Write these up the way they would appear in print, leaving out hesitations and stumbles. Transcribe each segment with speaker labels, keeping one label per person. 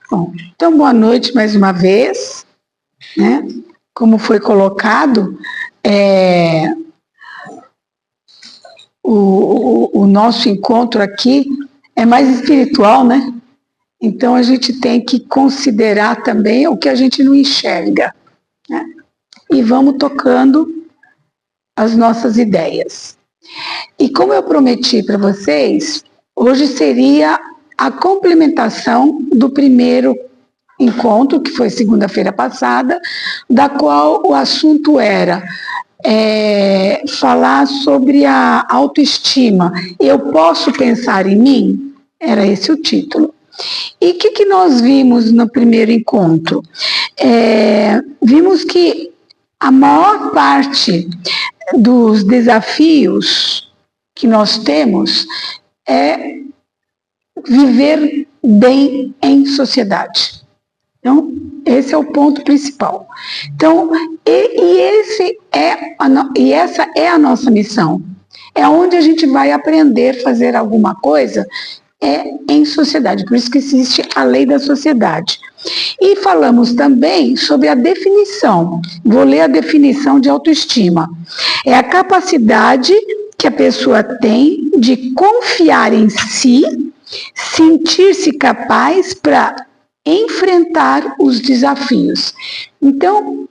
Speaker 1: Bom, então, boa noite mais uma vez, né? Como foi colocado, o nosso encontro aqui é mais espiritual, né? Então, a gente tem que considerar também o que a gente não enxerga, né? E vamos tocando as nossas ideias. E como eu prometi para vocês, hoje seria a complementação do primeiro encontro, que foi segunda-feira passada, da qual o assunto era falar sobre a autoestima. Eu posso pensar em mim? Era esse o título. E o que nós vimos no primeiro encontro? Vimos que a maior parte dos desafios que nós temos é viver bem em sociedade. Então, esse é o ponto principal. Então, essa é a nossa missão. É onde a gente vai aprender a fazer alguma coisa em sociedade. Por isso que existe a lei da sociedade. E falamos também sobre a definição. Vou ler a definição de autoestima. É a capacidade que a pessoa tem de confiar em si, sentir-se capaz para enfrentar os desafios. Então,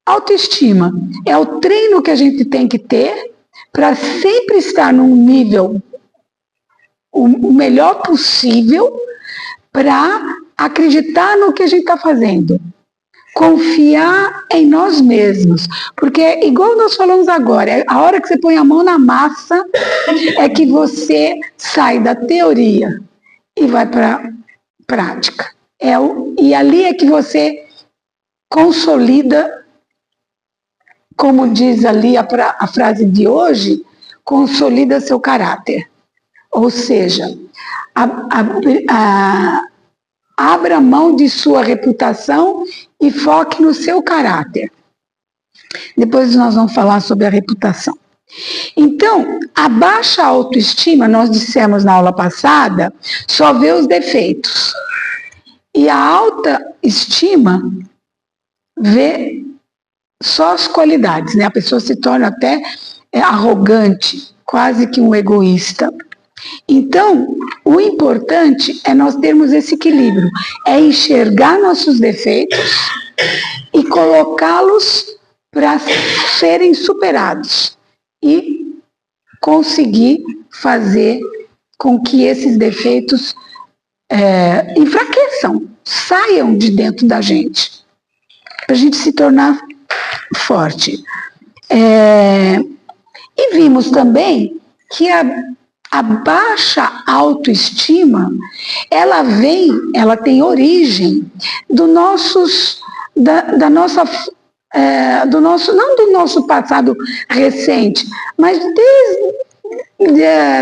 Speaker 1: autoestima é o treino que a gente tem que ter para sempre estar num nível o melhor possível para acreditar no que a gente está fazendo. Confiar em nós mesmos. Porque, igual nós falamos agora, a hora que você põe a mão na massa é que você sai da teoria e vai para a prática. E ali é que você consolida, como diz ali a frase de hoje, consolida seu caráter. Ou seja, abra mão de sua reputação e foque no seu caráter. Depois nós vamos falar sobre a reputação. Então, a baixa autoestima, nós dissemos na aula passada, só vê os defeitos. E a alta estima vê só as qualidades, né? A pessoa se torna até arrogante, quase que um egoísta. Então, o importante é nós termos esse equilíbrio, é enxergar nossos defeitos e colocá-los para serem superados e conseguir fazer com que esses defeitos enfraqueçam, saiam de dentro da gente, para a gente se tornar forte. E vimos também que a baixa autoestima, ela tem origem do nosso, não do nosso passado recente, mas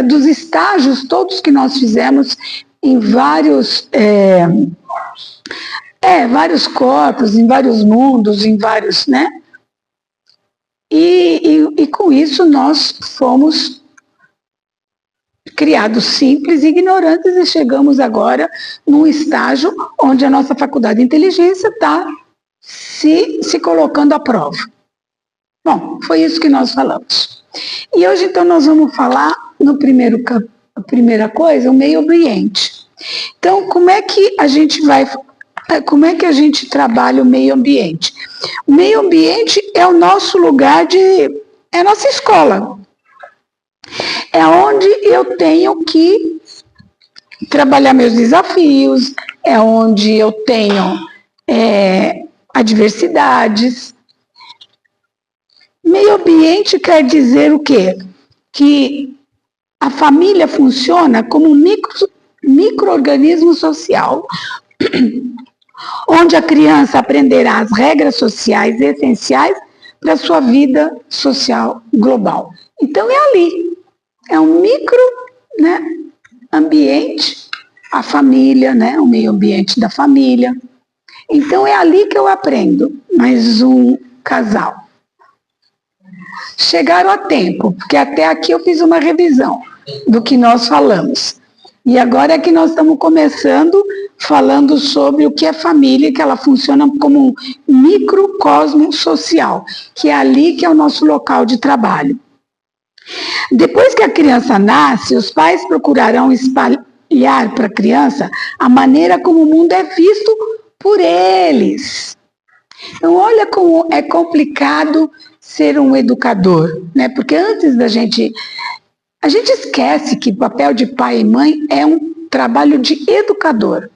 Speaker 1: dos estágios todos que nós fizemos em vários corpos, em vários mundos, em vários, né? E com isso nós fomos criados simples e ignorantes e chegamos agora num estágio onde a nossa faculdade de inteligência está se colocando à prova. Bom, foi isso que nós falamos. E hoje, então, nós vamos falar, a primeira coisa, o meio ambiente. Então, como é que a gente trabalha o meio ambiente? O meio ambiente é o nosso lugar é a nossa escola. É onde eu tenho que trabalhar meus desafios, é onde eu tenho adversidades. Meio ambiente quer dizer o quê? Que a família funciona como um micro-organismo social, onde a criança aprenderá as regras sociais essenciais para a sua vida social global. Então é ali, é um ambiente, a família, né? O meio ambiente da família. Então é ali que eu aprendo. Mais um casal. Chegaram a tempo, porque até aqui eu fiz uma revisão do que nós falamos. E agora é que nós estamos começando falando sobre o que é família, que ela funciona como um microcosmo social, que é ali que é o nosso local de trabalho. Depois que a criança nasce, os pais procurarão espalhar para a criança a maneira como o mundo é visto por eles. Então, olha como é complicado ser um educador, né? Porque antes da gente... A gente esquece que o papel de pai e mãe é um trabalho de educador.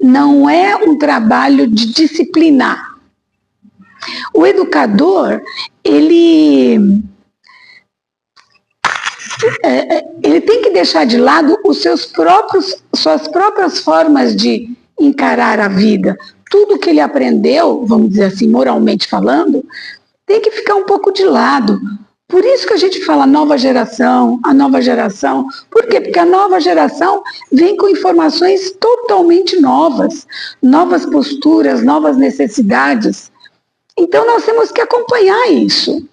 Speaker 1: Não é um trabalho de disciplinar. O educador, ele tem que deixar de lado suas próprias formas de encarar a vida. Tudo que ele aprendeu, vamos dizer assim, moralmente falando, tem que ficar um pouco de lado. Por isso que a gente fala nova geração, a nova geração. Por quê? Porque a nova geração vem com informações totalmente novas, novas posturas, novas necessidades. Então nós temos que acompanhar isso.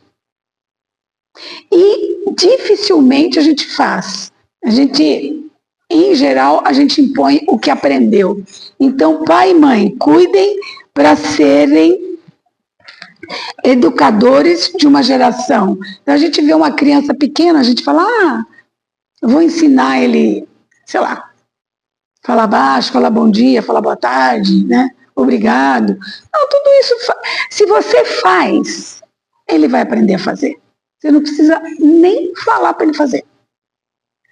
Speaker 1: E dificilmente a gente faz. Em geral, a gente impõe o que aprendeu. Então, pai e mãe, cuidem para serem educadores de uma geração. Então, a gente vê uma criança pequena, a gente fala, eu vou ensinar ele, sei lá, falar baixo, falar bom dia, falar boa tarde, né? Obrigado. Não, tudo isso, se você faz, ele vai aprender a fazer. Você não precisa nem falar para ele fazer.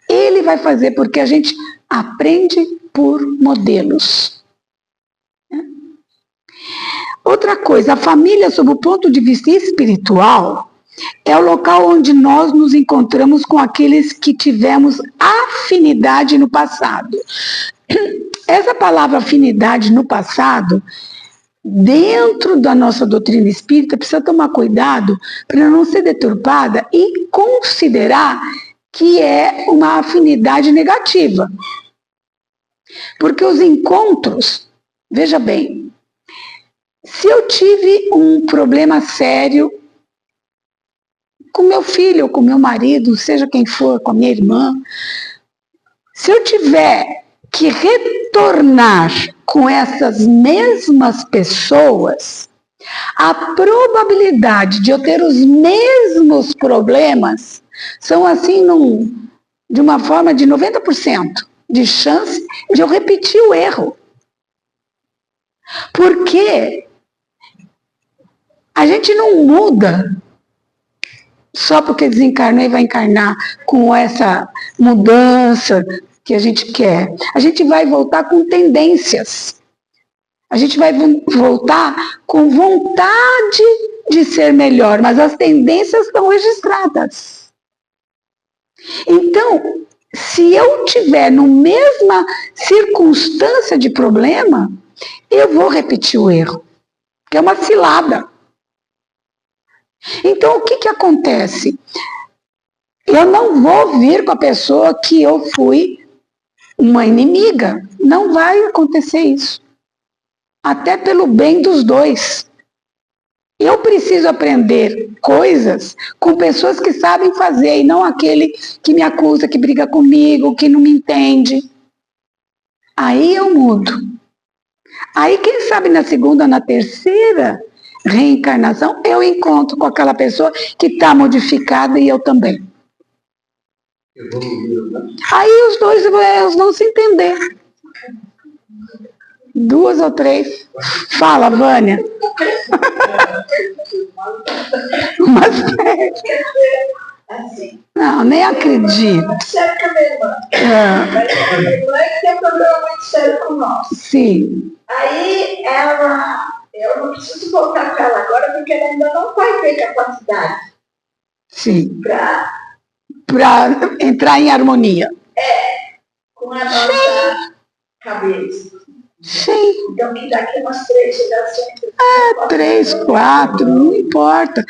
Speaker 1: Ele vai fazer porque a gente aprende por modelos. Outra coisa, a família, sob o ponto de vista espiritual, é o local onde nós nos encontramos com aqueles que tivemos afinidade no passado. Essa palavra afinidade no passado, dentro da nossa doutrina espírita, precisa tomar cuidado para não ser deturpada e considerar que é uma afinidade negativa. Porque os encontros, veja bem, se eu tive um problema sério com meu filho, ou com meu marido, seja quem for, com a minha irmã, se eu tiver que retornar com essas mesmas pessoas, a probabilidade de eu ter os mesmos problemas são assim de uma forma de 90% de chance de eu repetir o erro. Porque a gente não muda só porque desencarnou e vai encarnar com essa mudança que a gente quer. A gente vai voltar com tendências. A gente vai voltar com vontade de ser melhor, mas as tendências estão registradas. Então, se eu tiver na mesma circunstância de problema, eu vou repetir o erro, que é uma cilada. Então, o que acontece? Eu não vou vir com a pessoa que eu fui uma inimiga. Não vai acontecer isso. Até pelo bem dos dois. Eu preciso aprender coisas com pessoas que sabem fazer e não aquele que me acusa, que briga comigo, que não me entende. Aí eu mudo. Aí, quem sabe na segunda, na terceira reencarnação, eu encontro com aquela pessoa que está modificada e eu também. Aí os dois vão se entender. 2 ou 3. Fala, Vânia. Mas, não, nem acredito.
Speaker 2: Sério com a minha irmã. A minha irmã tem um problema muito sério com nós.
Speaker 1: Sim.
Speaker 2: Aí eu não preciso voltar para ela agora, porque ela ainda não vai ter capacidade.
Speaker 1: Sim.
Speaker 2: Para
Speaker 1: entrar em harmonia.
Speaker 2: Com a nossa cabeça.
Speaker 1: Sim.
Speaker 2: Então, que daqui umas 3 gerações...
Speaker 1: 3, 4, não importa.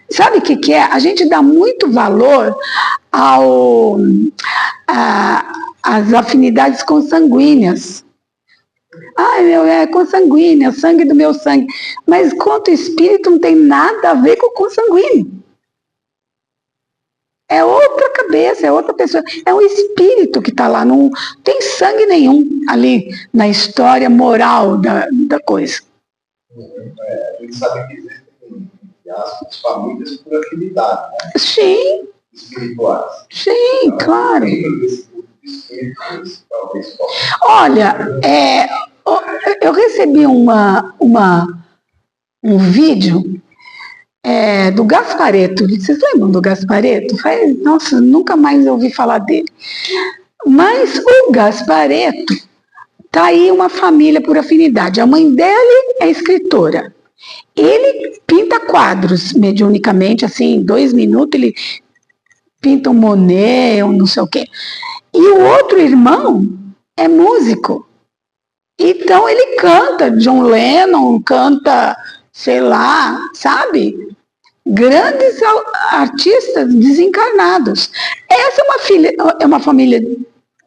Speaker 1: Sabe o que é? A gente dá muito valor às afinidades consanguíneas. É consanguínea, sangue do meu sangue. Mas quanto espírito não tem nada a ver com consanguíneo. É outra cabeça, é outra pessoa, é um espírito que está lá, não tem sangue nenhum ali na história moral da coisa.
Speaker 3: A gente sabe que existem as famílias por afinidade, né?
Speaker 1: Sim.
Speaker 3: Espirituais.
Speaker 1: Sim,
Speaker 3: então,
Speaker 1: claro.
Speaker 3: Espíritos, talvez.
Speaker 1: Olha, eu recebi um vídeo do Gasparetto. Vocês lembram do Gasparetto? Nossa, nunca mais ouvi falar dele. Mas o Gasparetto, tá aí uma família por afinidade. A mãe dele é escritora. Ele pinta quadros mediunicamente, assim, em 2 minutos ele pinta um Monet, ou não sei o quê. E o outro irmão é músico. Então ele canta, John Lennon canta, sei lá, sabe? Grandes artistas desencarnados. Essa é uma família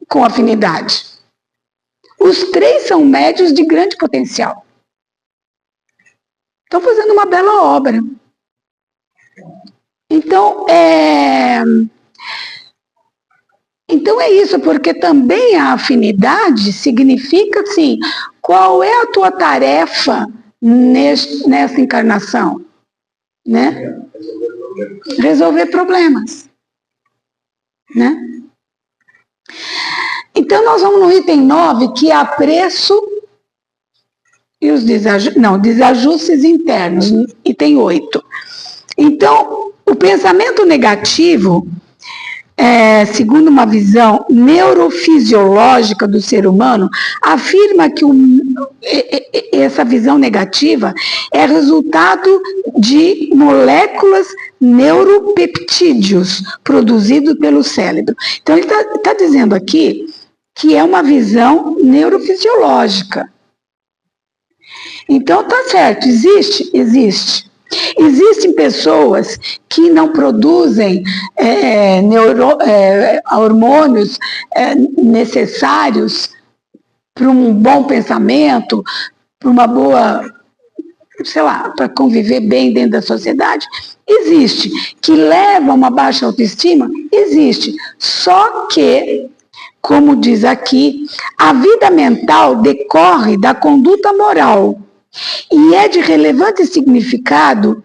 Speaker 1: com afinidade. Os 3 são médios de grande potencial. Estão fazendo uma bela obra. Então é isso, porque também a afinidade significa, assim, qual é a tua tarefa nessa encarnação? Né? Resolver problemas. Né? Então, nós vamos no item 9, que é apreço e os desajustes internos, item 8. Então, o pensamento negativo, segundo uma visão neurofisiológica do ser humano, afirma que essa visão negativa é resultado de moléculas neuropeptídeos produzidos pelo cérebro. Então, ele está dizendo aqui que é uma visão neurofisiológica. Então, tá certo, existe. Existem pessoas que não produzem hormônios necessários para um bom pensamento, para uma boa, sei lá, para conviver bem dentro da sociedade. Existe. Que leva a uma baixa autoestima? Existe. Só que, como diz aqui, a vida mental decorre da conduta moral e é de relevante significado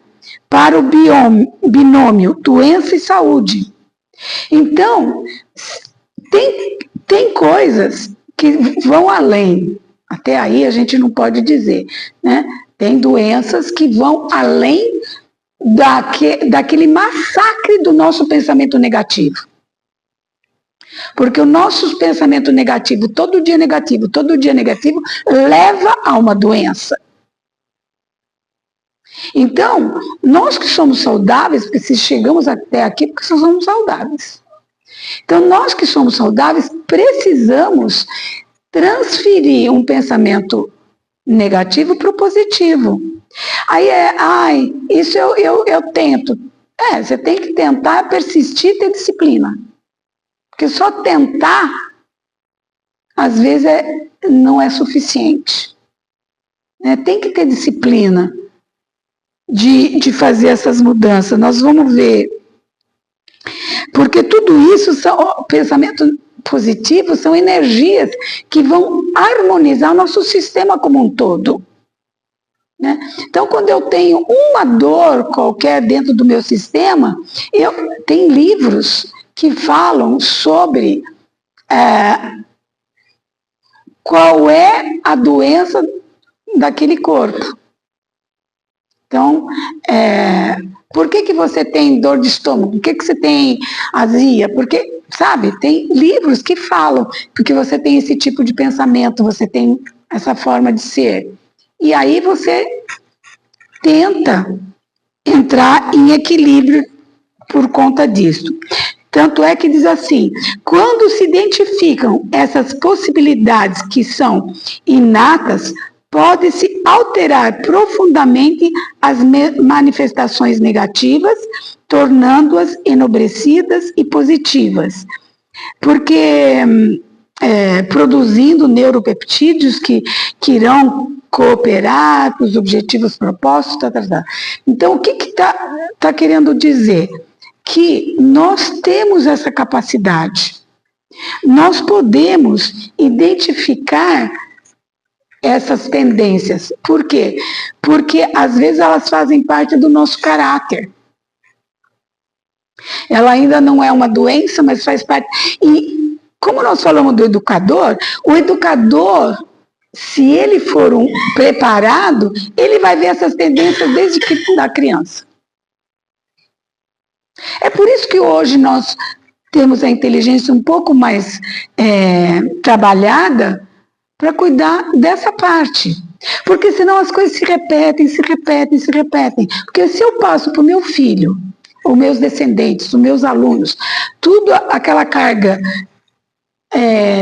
Speaker 1: para o binômio doença e saúde. Então, tem coisas que vão além, até aí a gente não pode dizer, né? Tem doenças que vão além daquele massacre do nosso pensamento negativo. Porque o nosso pensamento negativo, todo dia negativo, leva a uma doença. Então, nós que somos saudáveis, porque se chegamos até aqui, porque nós somos saudáveis. Então, nós que somos saudáveis, precisamos transferir um pensamento negativo para o positivo. Aí isso eu tento. Você tem que tentar persistir e ter disciplina. Porque só tentar, às vezes, não é suficiente. Tem que ter disciplina de fazer essas mudanças. Nós vamos ver. Porque tudo isso são pensamentos positivos, são energias que vão harmonizar o nosso sistema como um todo. Né? Então, quando eu tenho uma dor qualquer dentro do meu sistema, tem livros que falam sobre qual é a doença daquele corpo. Então, por que você tem dor de estômago? Por que você tem azia? Porque, sabe, tem livros que falam, porque você tem esse tipo de pensamento, você tem essa forma de ser. E aí você tenta entrar em equilíbrio por conta disso. Tanto é que diz assim, quando se identificam essas possibilidades que são inatas, pode-se alterar profundamente as manifestações negativas, tornando-as enobrecidas e positivas. Porque produzindo neuropeptídeos que irão cooperar com os objetivos propostos. Então, o que está querendo dizer? que nós temos essa capacidade. Nós podemos identificar essas tendências. Por quê? Porque às vezes elas fazem parte do nosso caráter. Ela ainda não é uma doença, mas faz parte. E como nós falamos do educador, o educador, se ele for preparado, ele vai ver essas tendências desde que da criança. É por isso que hoje nós temos a inteligência um pouco mais trabalhada para cuidar dessa parte. Porque senão as coisas se repetem, se repetem, se repetem. Porque se eu passo para o meu filho, os meus descendentes, os meus alunos, tudo aquela carga,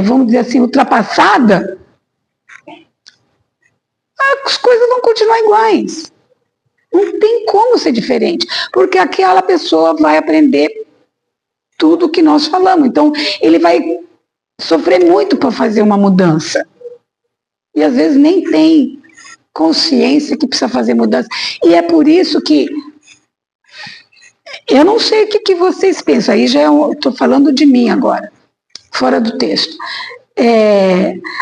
Speaker 1: vamos dizer assim, ultrapassada, as coisas vão continuar iguais. Não tem como ser diferente, porque aquela pessoa vai aprender tudo o que nós falamos. Então, ele vai sofrer muito para fazer uma mudança. E às vezes nem tem consciência que precisa fazer mudança. E é por isso que eu não sei o que vocês pensam. Aí já estou falando de mim agora, fora do texto.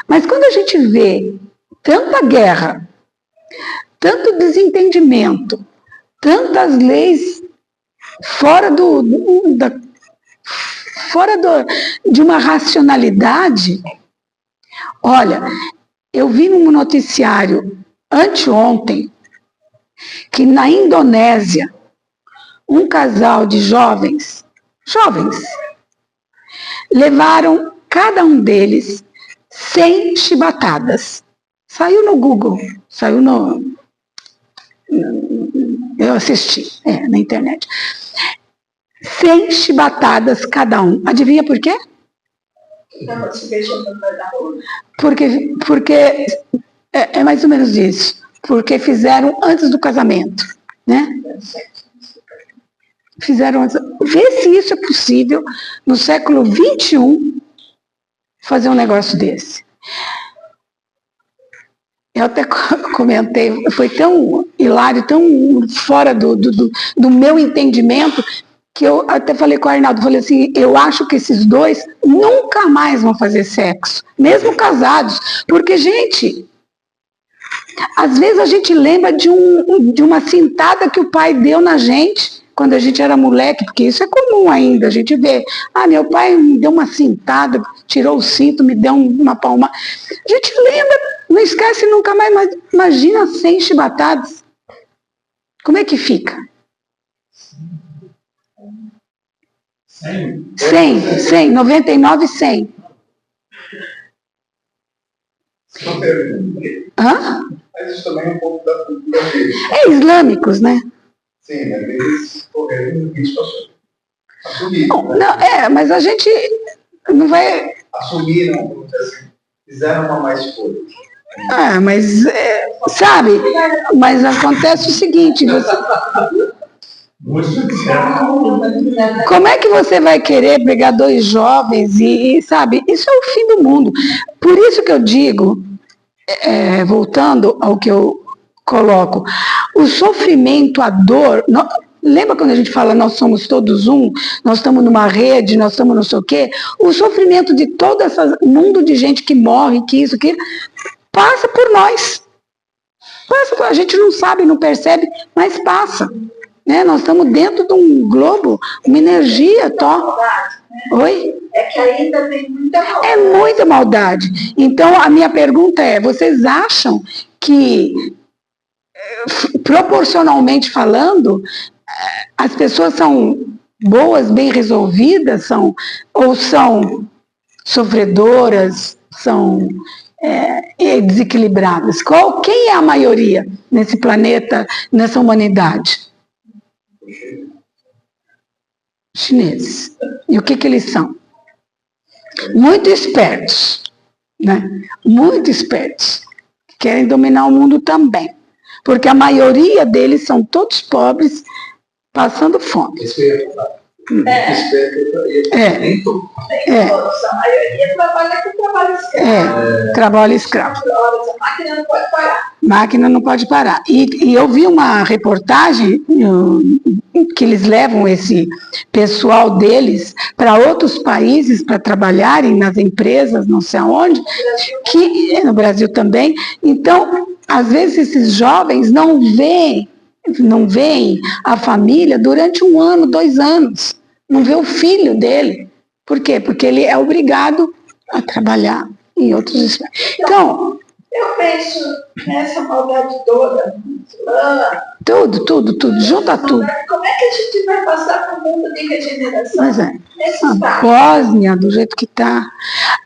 Speaker 1: Mas quando a gente vê tanta guerra, tanto desentendimento, tantas leis fora de uma racionalidade, olha, eu vi num noticiário anteontem que na Indonésia um casal de jovens, levaram cada um deles 100 chibatadas. Saiu no Google, eu assisti, na internet. 100 chibatadas cada um. Adivinha por quê? Porque é mais ou menos isso. Porque fizeram antes do casamento, né? Fizeram antes. Vê se isso é possível no século XXI fazer um negócio desse. Eu até comentei, foi tão hilário, tão fora do meu entendimento, que eu até falei com o Arnaldo, falei assim, eu acho que esses dois nunca mais vão fazer sexo, mesmo casados, porque, gente, às vezes a gente lembra de uma cintada que o pai deu na gente, quando a gente era moleque, porque isso é comum ainda, a gente vê, meu pai me deu uma cintada, tirou o cinto, me deu uma palma. A gente lembra, não esquece nunca mais, mas imagina 100 chibatadas. Como é que fica? 100, 99, 100. Hã?
Speaker 3: Mas isso também é um pouco da cultura deles.
Speaker 1: Islâmicos, né?
Speaker 3: Sim, mas eles correram risco assumir.
Speaker 1: Não, mas a gente não vai...
Speaker 3: Assumiram, vamos dizer assim, fizeram uma má escolha.
Speaker 1: Mas, sabe, mas acontece o seguinte, como é que você vai querer pegar dois jovens e, sabe, isso é o fim do mundo. Por isso que eu digo, voltando ao que eu coloco, o sofrimento, a dor, lembra quando a gente fala nós somos todos um, nós estamos numa rede, nós estamos não sei o quê, o sofrimento de todo esse mundo de gente que morre, que isso, que passa por nós. A gente não sabe, não percebe, mas passa. Né? Nós estamos dentro de um globo, uma energia, Oi?
Speaker 2: É que ainda tem muita maldade.
Speaker 1: É muita maldade. Então, a minha pergunta é, vocês acham que, proporcionalmente falando, as pessoas são boas, bem resolvidas, ou são sofredoras, são desequilibradas? Quem é a maioria nesse planeta, nessa humanidade? Chineses. E o que eles são? Muito espertos, né? Muito espertos. Querem dominar o mundo também. Porque a maioria deles são todos pobres, passando fome.
Speaker 3: Nem todos.
Speaker 2: A maioria trabalha com trabalho escravo.
Speaker 1: Trabalho escravo.
Speaker 2: A máquina não pode parar.
Speaker 1: Máquina não pode parar. E eu vi uma reportagem que eles levam esse pessoal deles para outros países para trabalharem nas empresas, não sei aonde, que no Brasil também. Então, às vezes esses jovens não veem a família durante 1 ano, 2 anos. Não vê o filho dele. Por quê? Porque ele é obrigado a trabalhar em outros espaços. Então,
Speaker 2: eu penso nessa maldade toda.
Speaker 1: Tudo, junta tudo.
Speaker 2: Como é que a gente vai passar para o mundo de regeneração?
Speaker 1: Mas a Bósnia, do jeito que está.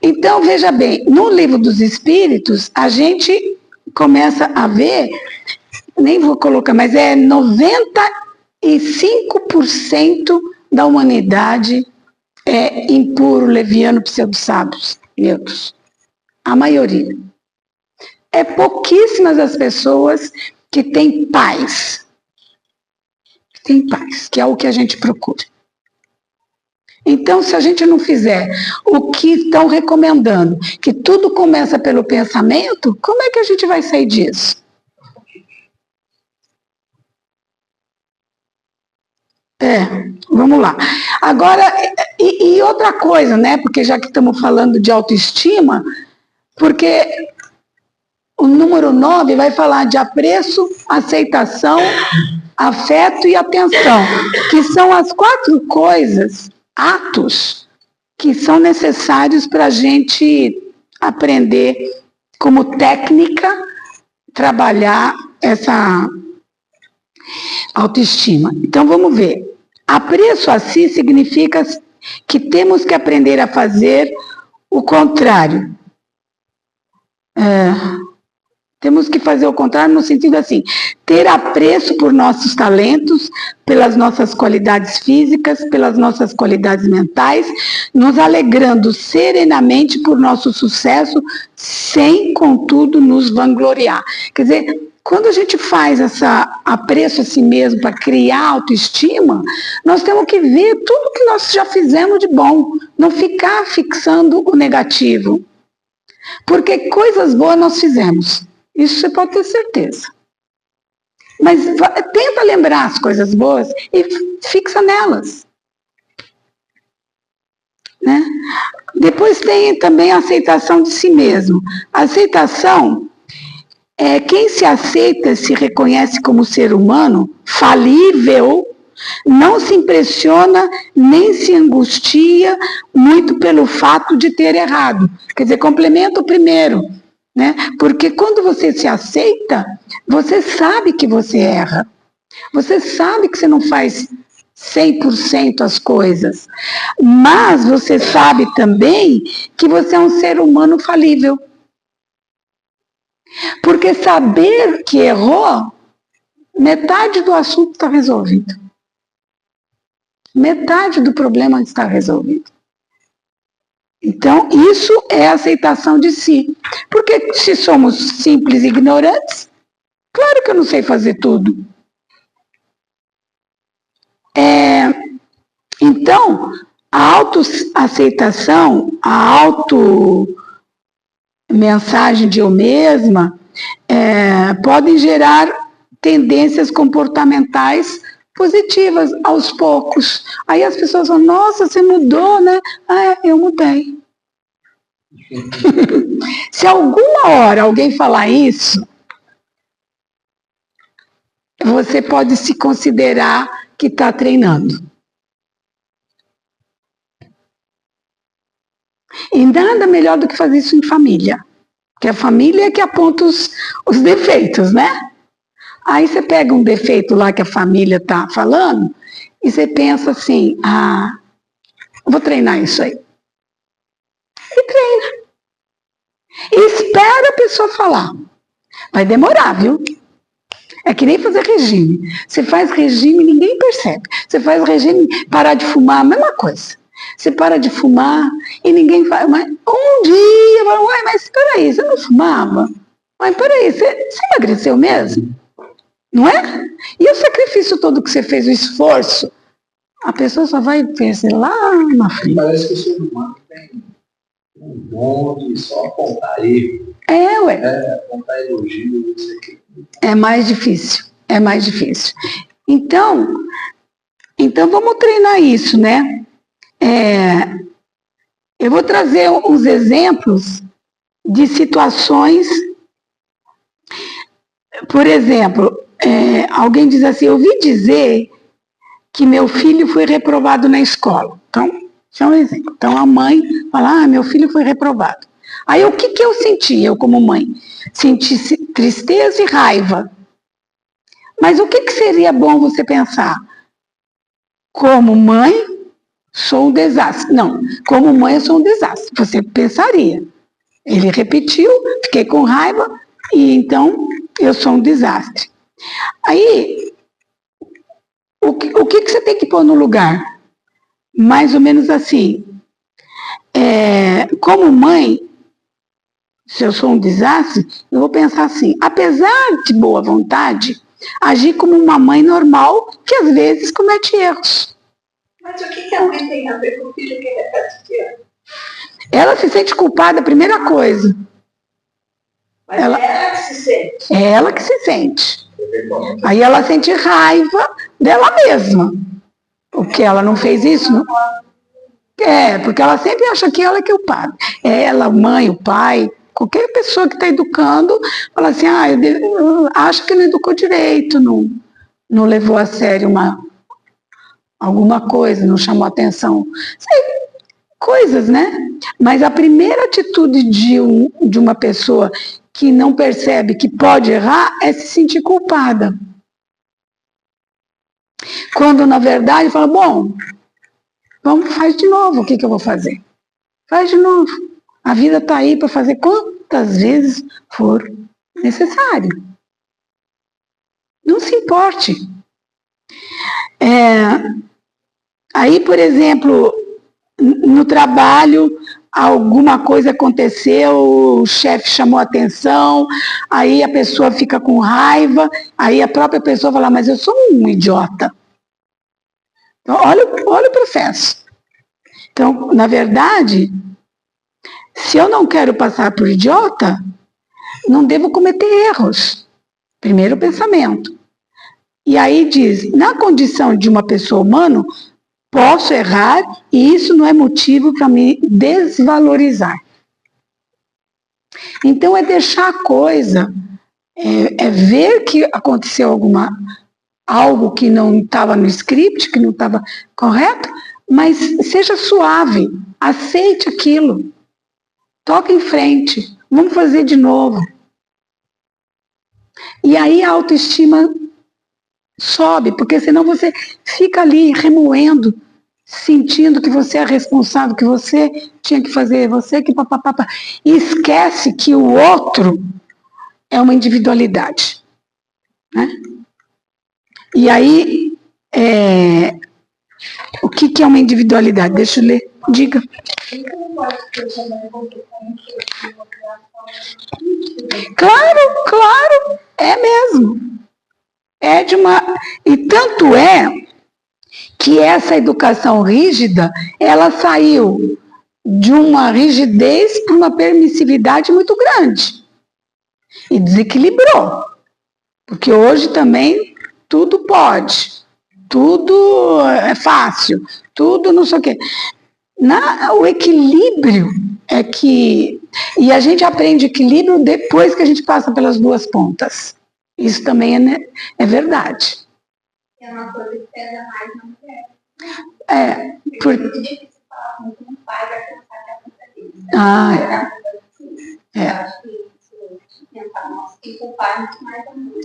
Speaker 1: Então, veja bem, no Livro dos Espíritos, a gente começa a ver, nem vou colocar, mas 95% da humanidade é impuro, leviano, pseudo-sábios, neutros. A maioria. É pouquíssimas as pessoas que têm paz. Tem paz, que é o que a gente procura. Então, se a gente não fizer o que estão recomendando, que tudo começa pelo pensamento, como é que a gente vai sair disso? Vamos lá. Agora, e outra coisa, né? Porque já que estamos falando de autoestima, porque o número 9 vai falar de apreço, aceitação, afeto e atenção, que são as 4 coisas, atos, que são necessários para a gente aprender como técnica, trabalhar essa autoestima. Então vamos ver. Apreço a si significa que temos que aprender a fazer o contrário. Temos que fazer o contrário no sentido assim, ter apreço por nossos talentos, pelas nossas qualidades físicas, pelas nossas qualidades mentais, nos alegrando serenamente por nosso sucesso, sem, contudo, nos vangloriar. Quer dizer, quando a gente faz esse apreço a si mesmo para criar autoestima, nós temos que ver tudo que nós já fizemos de bom, não ficar fixando o negativo. Porque coisas boas nós fizemos. Isso você pode ter certeza. Mas tenta lembrar as coisas boas e fixa nelas. Né? Depois tem também a aceitação de si mesmo. A aceitação é quem se aceita, se reconhece como ser humano, falível, não se impressiona nem se angustia muito pelo fato de ter errado. Quer dizer, complementa o primeiro. Né? Porque quando você se aceita, você sabe que você erra. Você sabe que você não faz 100% as coisas. Mas você sabe também que você é um ser humano falível. Porque saber que errou, metade do assunto está resolvido. Metade do problema está resolvido. Então, isso é a aceitação de si. Porque se somos simples e ignorantes, claro que eu não sei fazer tudo. Então, a autoaceitação, a auto-mensagem de eu mesma, podem gerar tendências comportamentais positivas aos poucos. Aí as pessoas falam, nossa, você mudou, né? Eu mudei. Se alguma hora alguém falar isso, você pode se considerar que está treinando. E nada melhor do que fazer isso em família. Porque a família é que aponta os defeitos, né? Aí você pega um defeito lá que a família está falando e você pensa assim, vou treinar isso aí. E treina. E espera a pessoa falar. Vai demorar, viu? É que nem fazer regime. Você faz regime e ninguém percebe. Você faz regime, parar de fumar, a mesma coisa. Você para de fumar e ninguém faz. Mas um dia, mas peraí, você não fumava? Mas peraí, você emagreceu mesmo? Não é? E o sacrifício todo que você fez, o esforço, a pessoa só vai pensar lá na frente.
Speaker 3: Parece que o ser humano tem um dom de só apontar erro.
Speaker 1: Ué.
Speaker 3: Contar elogio, isso aqui.
Speaker 1: É mais difícil, é mais difícil. Então vamos treinar isso, né? Eu vou trazer uns exemplos de situações. Por exemplo, alguém diz assim, eu ouvi dizer que meu filho foi reprovado na escola. Então, isso é um exemplo. Então, a mãe fala, meu filho foi reprovado. Aí, o que eu senti, eu como mãe? Senti tristeza e raiva. Mas o que seria bom você pensar? Como mãe, sou um desastre. Não, como mãe, eu sou um desastre. Você pensaria. Ele repetiu, fiquei com raiva, e então eu sou um desastre. Aí, o que você tem que pôr no lugar? Mais ou menos assim. Como mãe, se eu sou um desastre, eu vou pensar assim, apesar de boa vontade, agir como uma mãe normal, que às vezes comete erros.
Speaker 2: Mas o que a mãe tem a ver com o filho que repete erro?
Speaker 1: Ela se sente culpada, a primeira coisa.
Speaker 2: Mas ela que se sente.
Speaker 1: É ela que se sente. Aí ela sente raiva dela mesma. Porque ela não fez isso, não? Porque ela sempre acha que ela é culpada. Ela, a mãe, o pai, qualquer pessoa que está educando, fala assim, eu acho que não educou direito, não levou a sério alguma coisa, não chamou atenção. Sei, coisas, né? Mas a primeira atitude de uma pessoa que não percebe que pode errar é se sentir culpada. Quando, na verdade, fala, bom, faz de novo, o que eu vou fazer? Faz de novo. A vida está aí para fazer quantas vezes for necessário. Não se importe. Aí, por exemplo, no trabalho, alguma coisa aconteceu, o chefe chamou atenção, aí a pessoa fica com raiva, aí a própria pessoa fala, mas eu sou um idiota. Então, olha o processo. Então, na verdade, se eu não quero passar por idiota, não devo cometer erros. Primeiro pensamento. E aí diz, na condição de uma pessoa humana, posso errar e isso não é motivo para me desvalorizar. Então, é deixar a coisa, ver que aconteceu algo que não estava no script, que não estava correto, mas seja suave, aceite aquilo, toque em frente, vamos fazer de novo. E aí a autoestima sobe, porque senão você fica ali remoendo, sentindo que você é responsável, que você tinha que fazer, você que papapá, e esquece que o outro é uma individualidade, né? E aí, o que é uma individualidade? Deixa eu ler, diga. Claro, é mesmo. E tanto é que essa educação rígida, ela saiu de uma rigidez para uma permissividade muito grande. E desequilibrou. Porque hoje também tudo pode, tudo é fácil, tudo não sei o quê. O equilíbrio é que... E a gente aprende equilíbrio depois que a gente passa pelas duas pontas. Isso também é verdade.
Speaker 2: É uma coisa que pesa mais na mulher.
Speaker 1: Porque...
Speaker 2: É muito difícil falar com um pai vai pensar que é a culpa dele. Eu acho que tentar nossa, tem que culpar muito mais a mãe.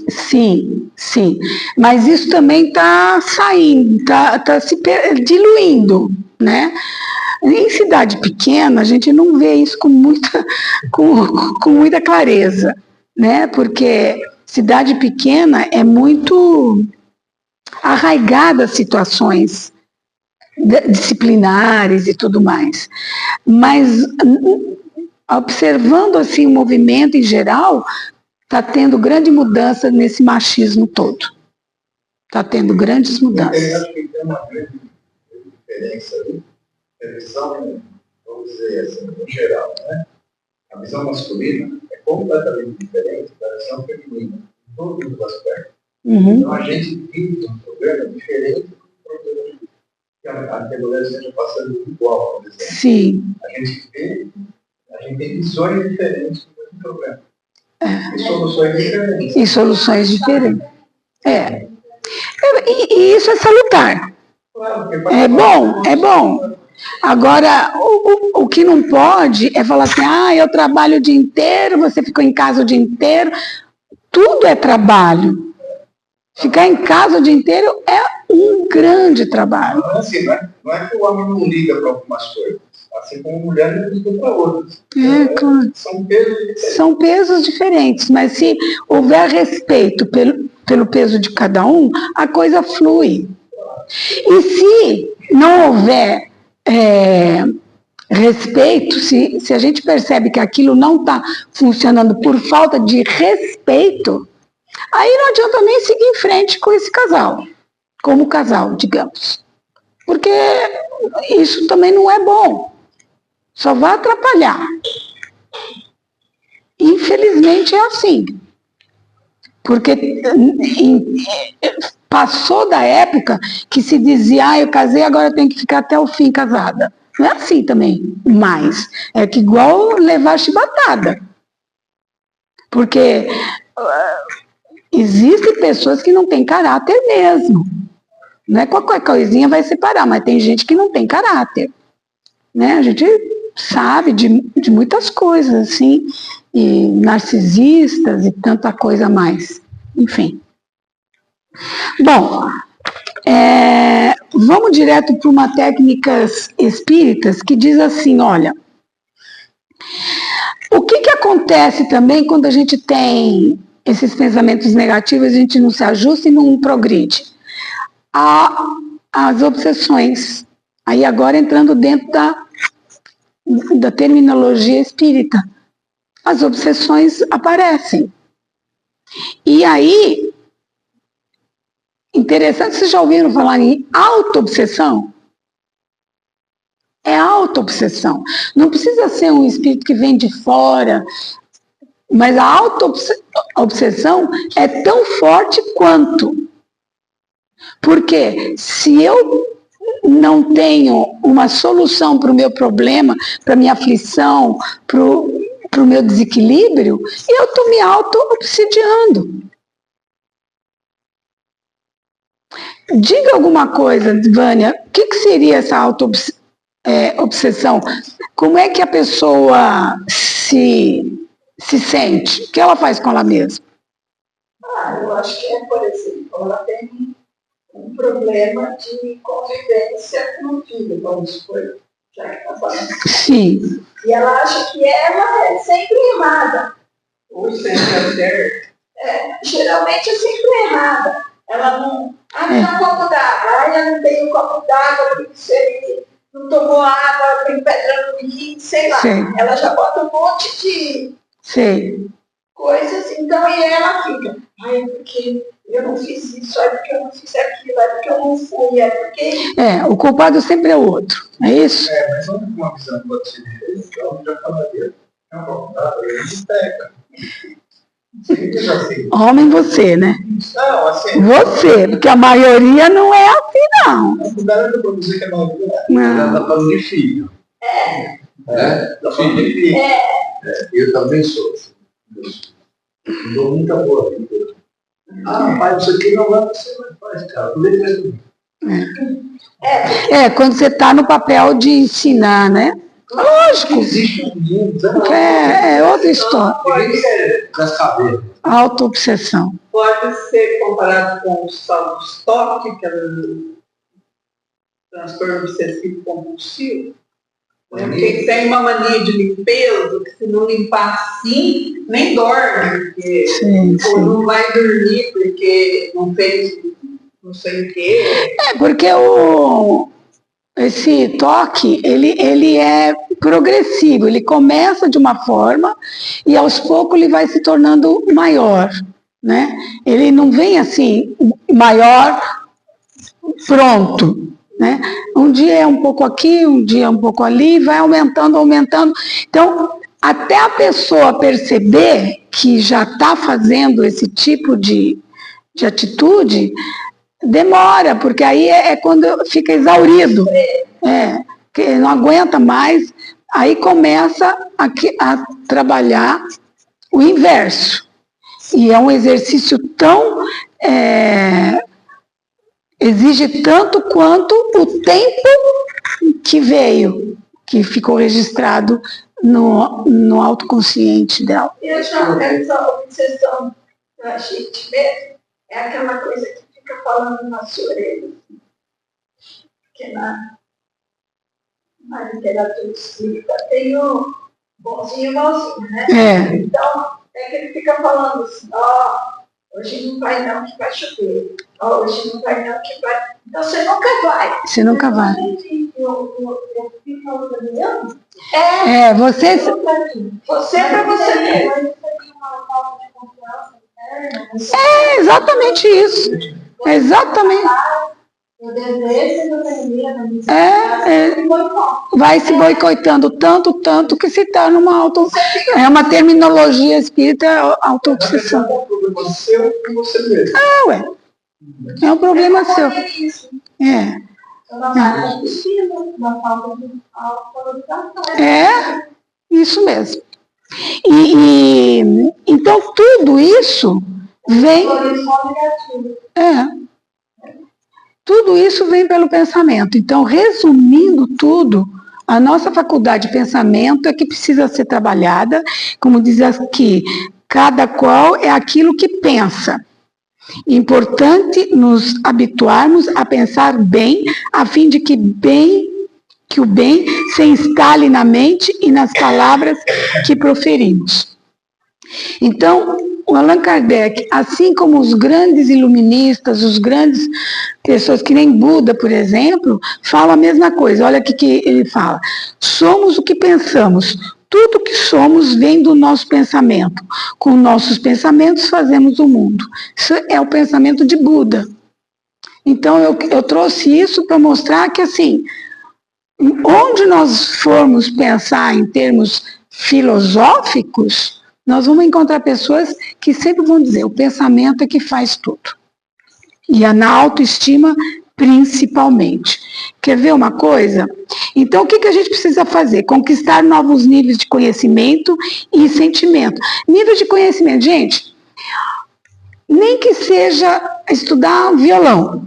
Speaker 1: Sim. Mas isso também está saindo, está se diluindo, né? Em cidade pequena, a gente não vê isso com muita clareza, né? Porque cidade pequena é muito arraigada a situações disciplinares e tudo mais. Mas, observando assim o movimento em geral, está tendo grande mudança nesse machismo todo. Está tendo grandes mudanças.
Speaker 3: Eu acho que tem uma grande diferença aí. A visão, vamos dizer assim, no geral, né? A visão masculina é completamente diferente da visão feminina, em todos os aspectos.
Speaker 1: Uhum.
Speaker 3: Então a gente vive um problema diferente do problema que a mulher esteja passando igual, por exemplo.
Speaker 1: Sim.
Speaker 3: A gente tem visões diferentes do mesmo problema. E soluções diferentes.
Speaker 1: E soluções diferentes. E isso é salutar. É bom, é bom. Agora, o que não pode é falar assim, eu trabalho o dia inteiro, você ficou em casa o dia inteiro. Tudo é trabalho. Ficar em casa o dia inteiro é um grande trabalho.
Speaker 3: Não, assim, não é que o homem não liga para algumas coisas. Assim como a mulher não liga para outras.
Speaker 1: Claro.
Speaker 3: São pesos diferentes.
Speaker 1: São pesos diferentes, mas se houver respeito pelo peso de cada um, a coisa flui. E se não houver respeito, se a gente percebe que aquilo não está funcionando por falta de respeito, aí não adianta nem seguir em frente com esse casal, como casal, digamos. Porque isso também não é bom. Só vai atrapalhar. Infelizmente é assim. Porque passou da época que se dizia, eu casei, agora eu tenho que ficar até o fim casada. Não é assim também, mas é que igual levar chibatada. Porque existem pessoas que não têm caráter mesmo. Não é qualquer coisinha vai separar, mas tem gente que não tem caráter. Né? A gente sabe de muitas coisas, assim, e narcisistas e tanta coisa mais. Enfim. Bom, vamos direto para uma técnicas espíritas que diz assim, olha, o que acontece também quando a gente tem esses pensamentos negativos, a gente não se ajusta e não progride? As obsessões. Aí agora entrando dentro da terminologia espírita. As obsessões aparecem. E aí, interessante, vocês já ouviram falar em auto-obsessão? É auto-obsessão. Não precisa ser um espírito que vem de fora, mas a auto-obsessão é tão forte quanto. Porque se eu não tenho uma solução para o meu problema, para a minha aflição, para o meu desequilíbrio, eu estou me auto-obsidiando. Diga alguma coisa, Vânia, o que seria essa auto-obsessão? Como é que a pessoa se sente? O que ela faz com ela mesma?
Speaker 4: Eu acho que por exemplo, ela tem um problema de convivência com o filho, vamos supor, já que está falando.
Speaker 1: Sim.
Speaker 4: E ela acha que ela é sempre errada.
Speaker 3: Ou sempre certo.
Speaker 4: Geralmente é sempre errada. Ela não tem um copo d'água, ela não tem um copo d'água, porque se ele não tomou água, tem pedra no rim, sei lá.
Speaker 1: Sim.
Speaker 4: Ela já bota um monte de coisas, então, e ela fica, porque eu não fiz isso, porque eu não fiz aquilo, porque eu não fui, porque...
Speaker 1: O culpado sempre é o outro, é isso?
Speaker 3: Mas não com uma visão pode ser diferente, então já falaria, é uma vontade, a gente pega. Assim.
Speaker 1: Homem você, né?
Speaker 3: Não, assim...
Speaker 1: Você, porque a maioria não é assim, não.
Speaker 3: Cuidado para dizer que a maioria está falando de filho. Está falando de filho. Eu também sou. Eu dou muita boa vida. Pai, isso aqui não vai, você não faz, cara.
Speaker 1: Quando você está no papel de ensinar, né? Lógico.
Speaker 3: Existe um mundo.
Speaker 1: É outra história.
Speaker 3: Das cabeças.
Speaker 1: Auto-obsessão.
Speaker 5: Pode ser comparado com o tal do estoque, que é o transtorno obsessivo compulsivo. Quem tem uma mania de limpeza, que se não limpar assim, nem dorme, porque ou não vai dormir porque não fez não sei o quê.
Speaker 1: Porque esse toque, ele é progressivo, ele começa de uma forma e aos poucos ele vai se tornando maior, né? Ele não vem assim, maior, pronto, né? Um dia é um pouco aqui, um dia é um pouco ali, vai aumentando. Então, até a pessoa perceber que já está fazendo esse tipo de atitude, demora, porque aí é quando fica exaurido, que não aguenta mais, aí começa a trabalhar o inverso. E é um exercício tão... exige tanto quanto o tempo que veio, que ficou registrado no autoconsciente dela.
Speaker 4: Essa obsessão da gente mesmo é aquela coisa que fica falando na sua orelha. Porque na literatura espírita tem o bonzinho e o malzinho, né? Então, é que ele fica falando assim, hoje não vai não que vai chover, hoje não vai não que vai... Então você nunca vai.
Speaker 1: Você nunca vai.
Speaker 2: Eu fico falando mesmo?
Speaker 1: Você
Speaker 4: para você mesmo.
Speaker 1: É exatamente isso. Exatamente.
Speaker 2: Eu desejo aprender,
Speaker 1: vai se boicotando tanto que se torna é uma terminologia espírita autoobsessão.
Speaker 3: É um problema seu com você mesmo.
Speaker 1: É um problema seu. Isso mesmo. Então tudo isso vem... Tudo isso vem pelo pensamento. Então, resumindo tudo, a nossa faculdade de pensamento é que precisa ser trabalhada, como diz aqui, cada qual é aquilo que pensa. Importante nos habituarmos a pensar bem, a fim de que o bem se instale na mente e nas palavras que proferimos. Então, o Allan Kardec, assim como os grandes iluministas, os grandes pessoas que nem Buda, por exemplo, falam a mesma coisa. Olha o que ele fala. Somos o que pensamos. Tudo que somos vem do nosso pensamento. Com nossos pensamentos fazemos o mundo. Isso é o pensamento de Buda. Então, eu trouxe isso para mostrar que, assim, onde nós formos pensar em termos filosóficos, nós vamos encontrar pessoas que sempre vão dizer, o pensamento é que faz tudo. E na autoestima, principalmente. Quer ver uma coisa? Então, o que a gente precisa fazer? Conquistar novos níveis de conhecimento e sentimento. Nível de conhecimento, gente, nem que seja estudar violão.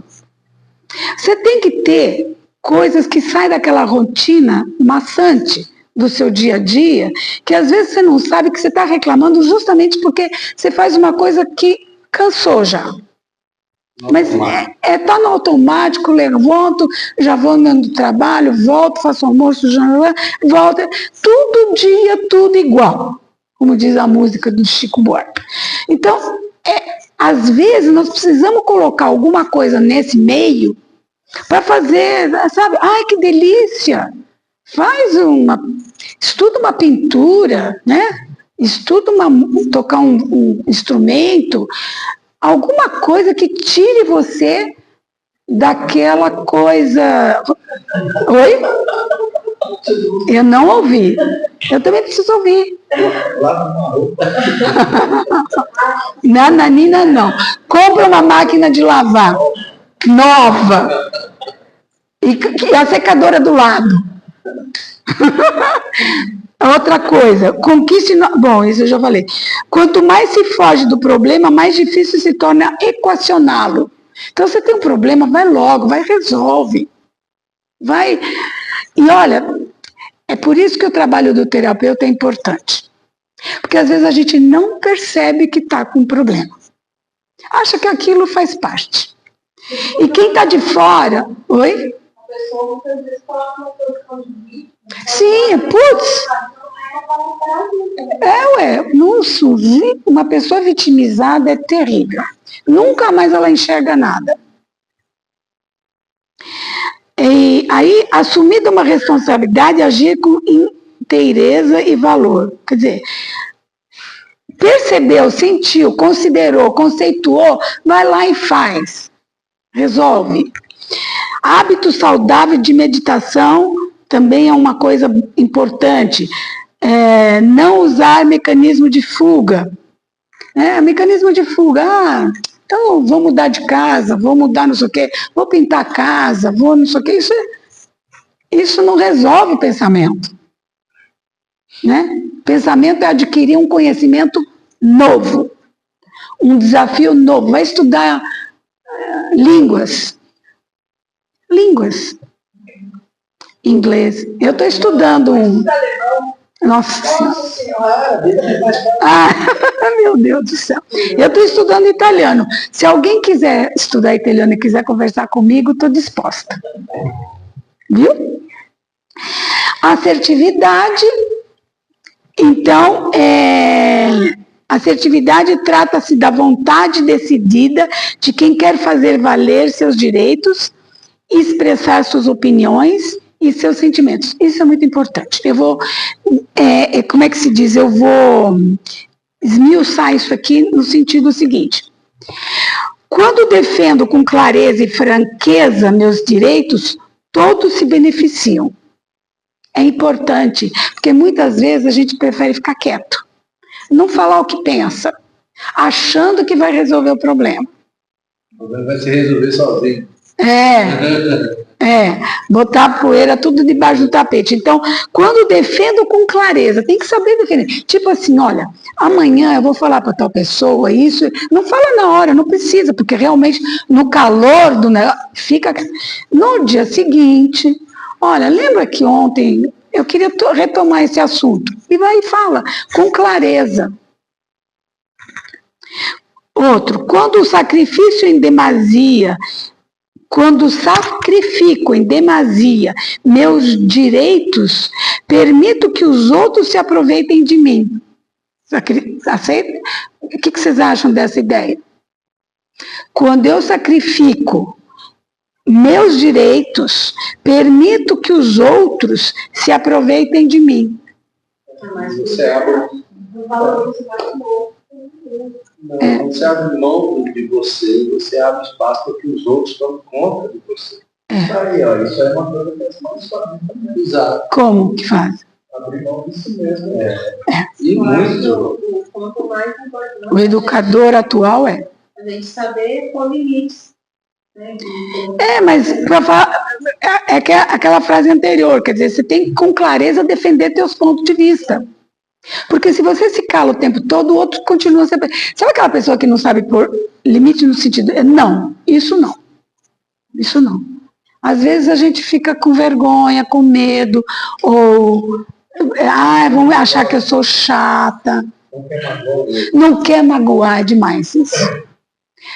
Speaker 1: Você tem que ter coisas que saem daquela rotina maçante do seu dia a dia, que às vezes você não sabe que você está reclamando justamente porque você faz uma coisa que cansou já. Mas tá no automático, levanto, já vou andando do trabalho, volto, faço almoço, já volto, todo dia, tudo igual, como diz a música do Chico Buarque. Então, às vezes nós precisamos colocar alguma coisa nesse meio para fazer, sabe? Ai, que delícia! Estuda uma pintura, né? Tocar um instrumento, alguma coisa que tire você daquela coisa... Oi? Eu não ouvi. Eu também preciso ouvir. Nananina não. Compra uma máquina de lavar nova e a secadora do lado. Outra coisa, conquiste... Bom, isso eu já falei. Quanto mais se foge do problema, mais difícil se torna equacioná-lo. Então, você tem um problema, vai logo, vai, resolve. Vai. E olha, é por isso que o trabalho do terapeuta é importante. Porque às vezes a gente não percebe que está com um problema. Acha que aquilo faz parte. E quem está de fora... Oi?
Speaker 2: A pessoa muitas vezes coloca uma posição de vítima.
Speaker 1: Sim, putz. Uma pessoa vitimizada é terrível. Nunca mais ela enxerga nada. E aí, assumir uma responsabilidade, agir com inteireza e valor. Quer dizer, percebeu, sentiu, considerou, conceituou, vai lá e faz. Resolve. Hábito saudável de meditação também é uma coisa importante. Não usar mecanismo de fuga. Mecanismo de fuga, então vou mudar de casa, vou mudar não sei o quê, vou pintar a casa, vou não sei o quê. Isso não resolve o pensamento. Né? Pensamento é adquirir um conhecimento novo, um desafio novo. Vai estudar línguas, inglês. Eu estou estudando um. Nossa Senhora. Meu Deus do céu. Eu estou estudando italiano. Se alguém quiser estudar italiano e quiser conversar comigo, estou disposta. Viu? Assertividade. Então, assertividade trata-se da vontade decidida de quem quer fazer valer seus direitos, expressar suas opiniões e seus sentimentos. Isso é muito importante. Eu vou, como é que se diz? Eu vou esmiuçar isso aqui no sentido seguinte. Quando defendo com clareza e franqueza meus direitos, todos se beneficiam. É importante, porque muitas vezes a gente prefere ficar quieto, não falar o que pensa, achando que vai resolver o problema.
Speaker 3: O problema vai se resolver sozinho.
Speaker 1: Botar a poeira tudo debaixo do tapete. Então, quando defendo com clareza, tem que saber defender. Tipo assim, olha, amanhã eu vou falar para tal pessoa isso, não fala na hora, não precisa, porque realmente no calor do negócio, fica... No dia seguinte, olha, lembra que ontem eu queria retomar esse assunto? E vai e fala, com clareza. Outro, quando sacrifico em demasia meus direitos, permito que os outros se aproveitem de mim. Aceita? O que vocês acham dessa ideia? Quando eu sacrifico meus direitos, permito que os outros se aproveitem de mim.
Speaker 3: Mas você abre... Você abre mão de você, você abre espaço para que os outros tomem conta de você. Aí, ó, isso é uma coisa que as mãos fazem também. Exato.
Speaker 1: Como que faz?
Speaker 3: Abrir mão disso mesmo. E muito.
Speaker 1: O educador atual é.
Speaker 2: A gente saber pôr limites.
Speaker 1: Mas para falar, aquela frase anterior, quer dizer, você tem que com clareza defender teus pontos de vista. Porque se você se cala o tempo todo, o outro continua sempre... Sabe aquela pessoa que não sabe pôr limite no sentido... Não, isso não. Isso não. Às vezes a gente fica com vergonha, com medo, ou... vão achar que eu sou chata. Não quer magoar, é demais isso.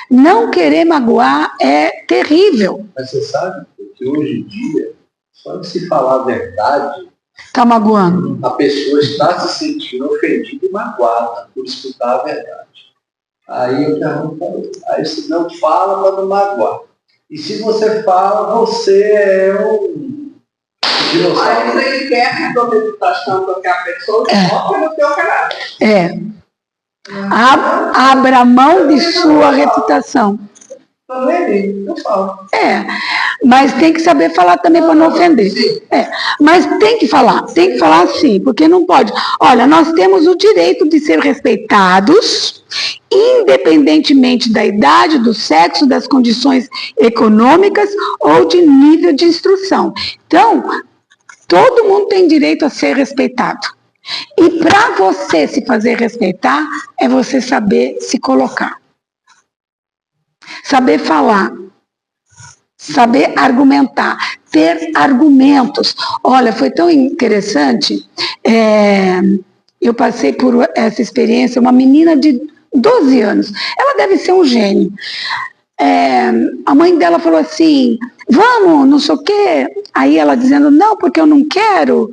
Speaker 1: Não querer magoar é terrível.
Speaker 3: Mas você sabe que hoje em dia, só de se falar a verdade...
Speaker 1: Está magoando.
Speaker 3: A pessoa está se sentindo ofendida e magoada por escutar a verdade. Aí eu pergunto, aí você não fala para não magoar. E se você fala, você é um dinossauro.
Speaker 5: Aí você quer que a tua meditação toque a pessoa foca no teu caráter.
Speaker 1: Abra mão de sua reputação.
Speaker 5: Eu falo.
Speaker 1: Mas tem que saber falar também para não ofender. Mas tem que falar sim, porque não pode. Olha, nós temos o direito de ser respeitados, independentemente da idade, do sexo, das condições econômicas ou de nível de instrução. Então, todo mundo tem direito a ser respeitado. E para você se fazer respeitar, é você saber se colocar. Saber falar, saber argumentar, ter argumentos. Olha, foi tão interessante, eu passei por essa experiência, uma menina de 12 anos, ela deve ser um gênio. A mãe dela falou assim, vamos, não sei o quê. Aí ela dizendo, não, porque eu não quero.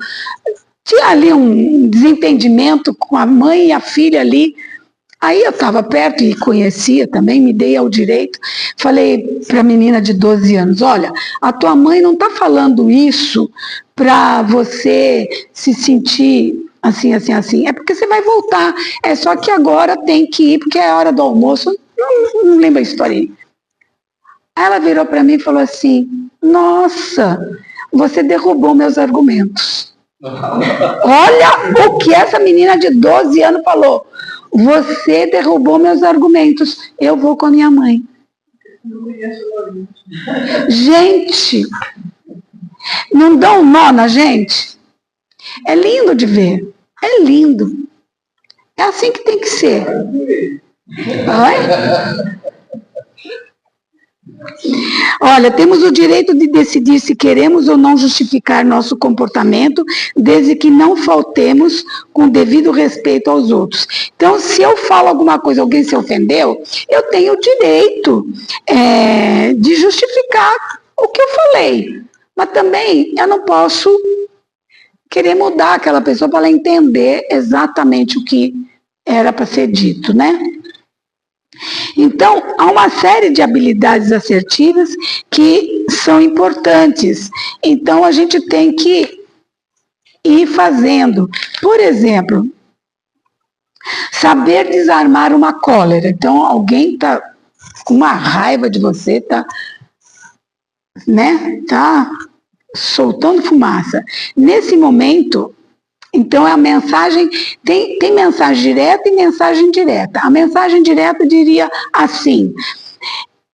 Speaker 1: Tinha ali um desentendimento com a mãe e a filha ali. Aí eu estava perto e conhecia também, me dei ao direito, falei para a menina de 12 anos, olha, a tua mãe não está falando isso para você se sentir assim, assim, assim, é porque você vai voltar, é só que agora tem que ir, porque é hora do almoço, não lembro a história aí. Aí ela virou para mim e falou assim, nossa, você derrubou meus argumentos. Olha o que essa menina de 12 anos falou. Você derrubou meus argumentos. Eu vou com a minha mãe. Gente, não dá um nó na gente? É lindo de ver. É lindo. É assim que tem que ser. Oi? Olha, temos o direito de decidir se queremos ou não justificar nosso comportamento, desde que não faltemos com devido respeito aos outros. Então, se eu falo alguma coisa, alguém se ofendeu, eu tenho o direito de justificar o que eu falei. Mas também eu não posso querer mudar aquela pessoa para ela entender exatamente o que era para ser dito, né? Então, há uma série de habilidades assertivas que são importantes. Então, a gente tem que ir fazendo. Por exemplo, saber desarmar uma cólera. Então, alguém está com uma raiva de você, está soltando fumaça. Nesse momento, então a mensagem, tem mensagem direta e mensagem indireta. A mensagem direta diria assim: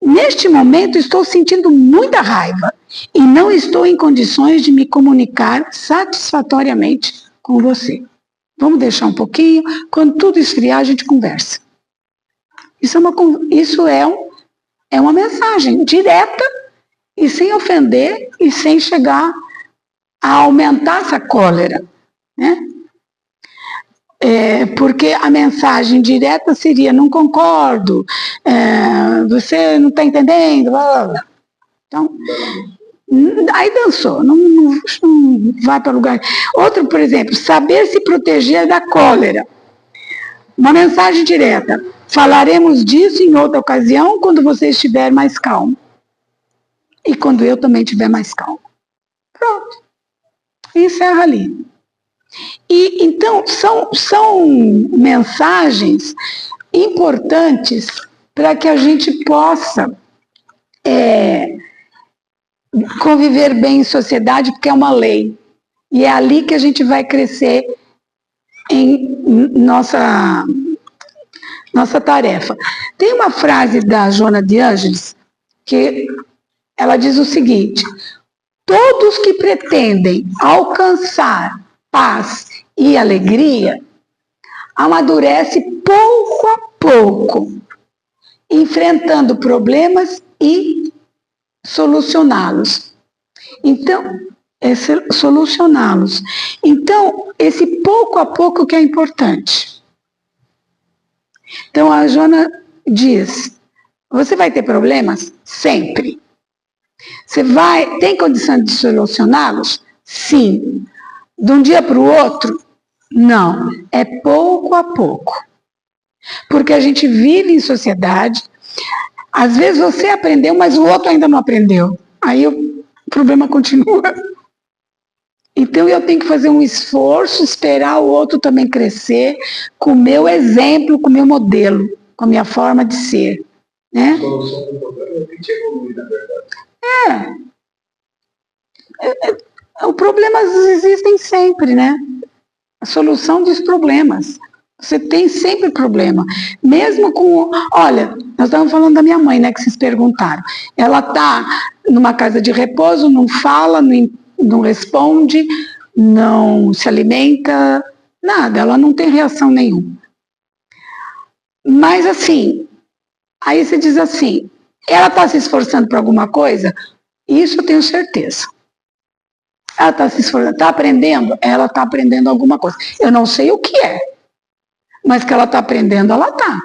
Speaker 1: neste momento estou sentindo muita raiva e não estou em condições de me comunicar satisfatoriamente com você. Vamos deixar um pouquinho, quando tudo esfriar a gente conversa. Isso é uma mensagem direta e sem ofender e sem chegar a aumentar essa cólera. Né? Porque a mensagem direta seria: não concordo, você não está entendendo, blá, blá, blá. Então, aí dançou, não vai para lugar. Outro, por exemplo, saber se proteger da cólera. Uma mensagem direta: falaremos disso em outra ocasião, quando você estiver mais calmo. E quando eu também estiver mais calmo. Pronto. Encerra ali. E, então, são mensagens importantes para que a gente possa conviver bem em sociedade, porque é uma lei. E é ali que a gente vai crescer em nossa tarefa. Tem uma frase da Joana de Ângeles que ela diz o seguinte: todos que pretendem alcançar paz e alegria amadurece pouco a pouco, enfrentando problemas e solucioná-los. Então, esse pouco a pouco que é importante. Então, a Joana diz: você vai ter problemas? Sempre. Você tem condição de solucioná-los? Sim. De um dia para o outro? Não. É pouco a pouco. Porque a gente vive em sociedade, às vezes você aprendeu, mas o outro ainda não aprendeu. Aí o problema continua. Então eu tenho que fazer um esforço, esperar o outro também crescer, com o meu exemplo, com o meu modelo, com a minha forma de ser. Né?
Speaker 3: A solução do problema é que evolui, na verdade.
Speaker 1: Os problemas existem sempre, né? A solução dos problemas. Você tem sempre problema. Mesmo com... Olha, nós estávamos falando da minha mãe, né? Que vocês perguntaram. Ela está numa casa de repouso, não fala, não responde, não se alimenta, nada. Ela não tem reação nenhuma. Mas assim, aí você diz assim: ela está se esforçando por alguma coisa? Isso eu tenho certeza. Ela está se esforçando, está aprendendo? Ela está aprendendo alguma coisa. Eu não sei o que é, mas que ela está aprendendo, ela está.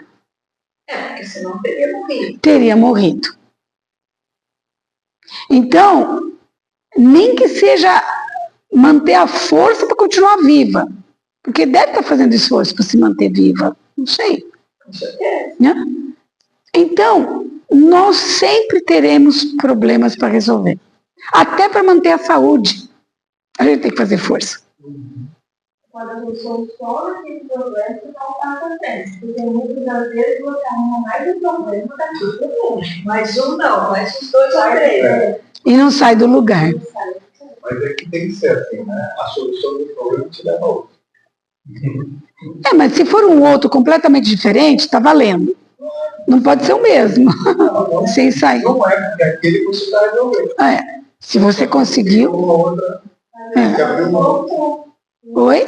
Speaker 4: Porque senão teria morrido.
Speaker 1: Teria morrido. Então, nem que seja manter a força para continuar viva. Porque deve estar fazendo esforço para se manter viva. Não sei.
Speaker 4: Com certeza.
Speaker 1: Né? Então, nós sempre teremos problemas para resolver. Até para manter a saúde, a gente tem que fazer força.
Speaker 2: Quando a gente soluciona esse problema, não passa frente. Porque muitas das vezes você arruma mais um problema daquilo do mundo.
Speaker 4: Mais um não, mais uns dois ou três.
Speaker 1: E não sai do lugar.
Speaker 3: Mas é que tem que ser assim, né? A solução do problema te leva a outro.
Speaker 1: Mas se for um outro completamente diferente, está valendo. Não pode ser o mesmo.
Speaker 3: Não,
Speaker 1: Sem sair.
Speaker 3: Não é, porque aquele você vai resolver.
Speaker 1: Se você conseguiu.
Speaker 3: Uma outra. Que abriu uma outra.
Speaker 1: Oi?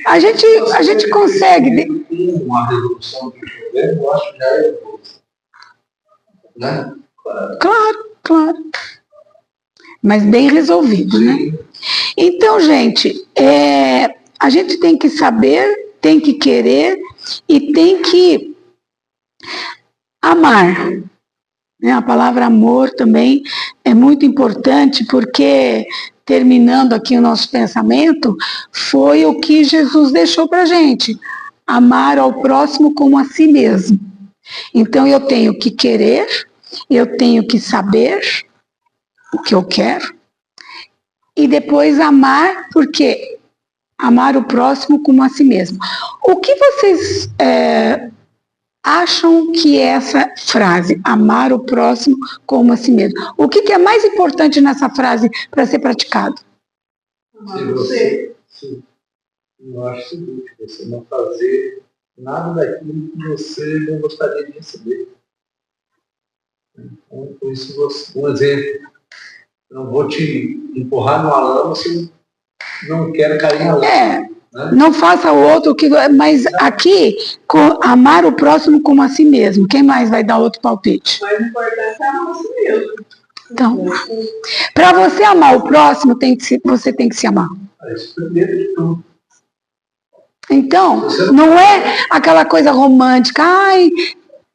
Speaker 1: A gente consegue.
Speaker 3: Uma resolução do problema, eu acho que já é coisa. Né?
Speaker 1: Claro. Mas bem resolvido, né? Então, gente, a gente tem que saber, tem que querer e tem que amar. A palavra amor também é muito importante, porque, terminando aqui o nosso pensamento, foi o que Jesus deixou para a gente: amar ao próximo como a si mesmo. Então, eu tenho que querer, eu tenho que saber o que eu quero, e depois amar, porque amar o próximo como a si mesmo. O que vocês acham que é essa frase, amar o próximo como a si mesmo? O que é mais importante nessa frase para ser praticado?
Speaker 3: Eu acho o seguinte: você não fazer nada daquilo que você não gostaria de receber. Então, por isso, um exemplo: não vou te empurrar numa lama se não quero cair na lama. Né?
Speaker 1: Não faça o outro, mas aqui, amar o próximo como a si mesmo. Quem mais vai dar outro palpite?
Speaker 5: Mais importante é amar a si mesmo.
Speaker 1: Então, para você amar o próximo, você tem que se amar.
Speaker 3: Isso primeiro de tudo.
Speaker 1: Então, não é aquela coisa romântica: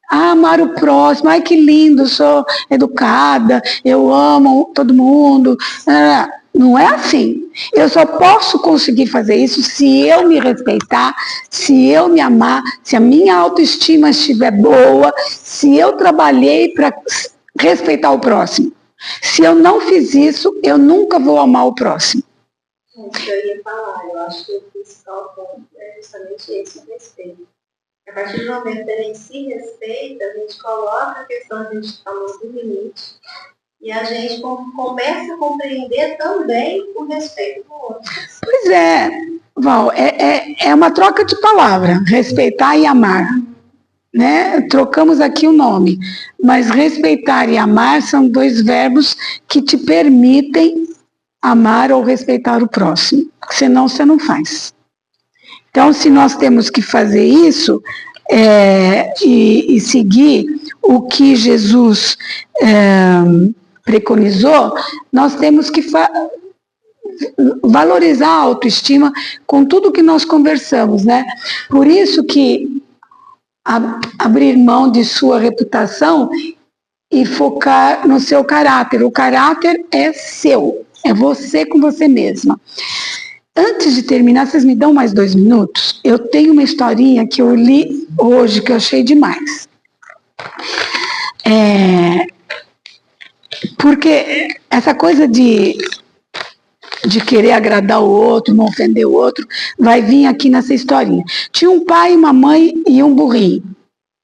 Speaker 1: amar o próximo, que lindo, sou educada, eu amo todo mundo. Não é assim. Eu só posso conseguir fazer isso se eu me respeitar, se eu me amar, se a minha autoestima estiver boa, se eu trabalhei para respeitar o próximo. Se eu não fiz isso, eu nunca vou amar o próximo.
Speaker 2: Eu ia falar, eu acho que o principal ponto é justamente esse, o respeito. A partir do momento que a gente se respeita, a gente coloca a questão, a gente falou do limite, e a gente começa a compreender também o respeito do outro.
Speaker 1: Pois é, Val, é uma troca de palavra, respeitar e amar. Né? Trocamos aqui o nome, mas respeitar e amar são dois verbos que te permitem amar ou respeitar o próximo, senão você não faz. Então, se nós temos que fazer isso e seguir o que Jesus preconizou, nós temos que valorizar a autoestima com tudo que nós conversamos, né? Por isso que abrir mão de sua reputação e focar no seu caráter. O caráter é seu, é você com você mesma. Antes de terminar, vocês me dão mais 2 minutos? Eu tenho uma historinha que eu li hoje, que eu achei demais. Porque essa coisa de querer agradar o outro, não ofender o outro, vai vir aqui nessa historinha. Tinha um pai, uma mãe e um burrinho.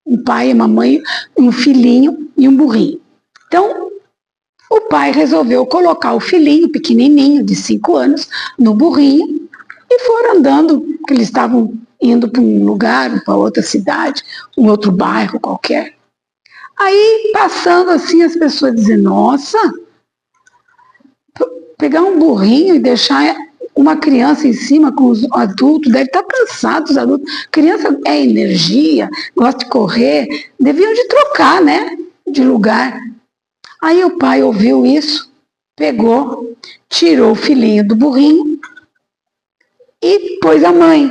Speaker 1: Um pai, uma mãe, um filhinho e um burrinho. Então, o pai resolveu colocar o filhinho pequenininho, de 5 anos, no burrinho, e foram andando, porque eles estavam indo para um lugar, para outra cidade, um outro bairro qualquer. Aí, passando assim, as pessoas dizem: nossa, pegar um burrinho e deixar uma criança em cima com os adultos, deve estar cansado os adultos. Criança é energia, gosta de correr, deviam de trocar, né, de lugar. Aí o pai ouviu isso, pegou, tirou o filhinho do burrinho e pôs a mãe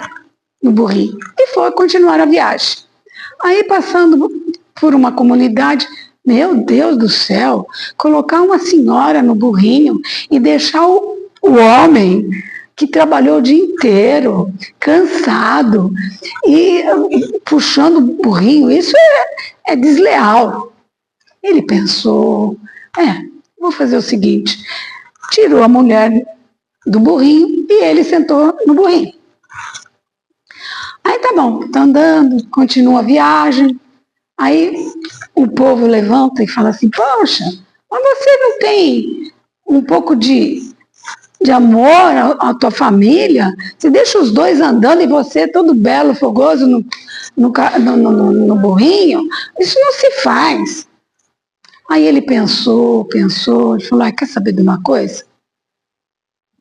Speaker 1: no burrinho e foi continuar a viagem. Aí, passando por uma comunidade, meu Deus do céu, colocar uma senhora no burrinho e deixar o homem que trabalhou o dia inteiro, cansado, e puxando o burrinho, isso é desleal. Ele pensou: vou fazer o seguinte, tirou a mulher do burrinho e ele sentou no burrinho. Aí tá bom, tá andando, continua a viagem. Aí o povo levanta e fala assim: poxa, Mas você não tem um pouco de amor à tua família? Você deixa os dois andando e você todo belo, fogoso no burrinho? Isso não se faz. Aí ele pensou, ele falou, quer saber de uma coisa?